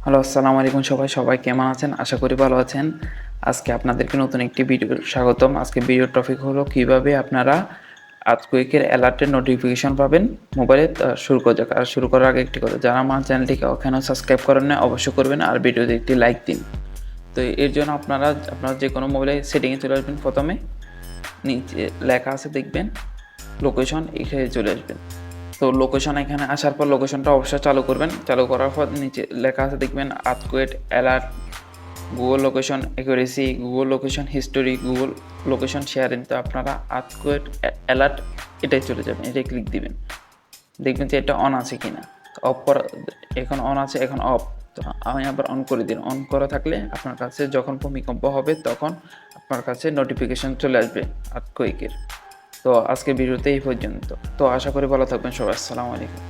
Hello, আসসালামু আলাইকুম সবাই কেমন আছেন? আশা করি ভালো আছেন। আজকে আপনাদেরকে নতুন একটি ভিডিও স্বাগতম। আজকে ভিডিওর টপিক হলো কিভাবে আপনারা আর্থকুয়েকের অ্যালার্টের নোটিফিকেশন পাবেন মোবাইলে। শুরু করা যাক। আর শুরু করার আগে একটি কথা, যারা আমার চ্যানেলটিকে এখনও সাবস্ক্রাইব করেন নাই অবশ্যই করবেন আর ভিডিওতে একটি লাইক দিন। তো এর জন্য আপনারা যে কোনো মোবাইলে সেটিংয়ে চলে আসবেন। প্রথমে নিচে লেখা আছে দেখবেন লোকেশন, এখানে চলে আসবেন। তো লোকেশন এখানে আসার পর লোকেশনটা অবশ্যই চালু করবেন। চালু করার পর নিচে লেখা আছে দেখবেন earthquake alert, Google location accuracy, Google location history, Google location sharing. তো আপনারা আর্থকুয়েক অ্যালার্ট এটাই চলে যাবেন, এটাই ক্লিক দিবেন। দেখবেন যে এটা অন আছে কিনা। অফ করা, এখন অন আছে, এখন অফ। তো আমি আবার অন করে দিন। অন করা থাকলে আপনার কাছে যখন ভূমিকম্প হবে তখন আপনার কাছে নোটিফিকেশন চলে আসবে আর্থকুয়েকের। তো আজকের ভিডিওতে এই পর্যন্ত। তো আশা করি ভালো থাকবেন সবাই। আসসালামু আলাইকুম।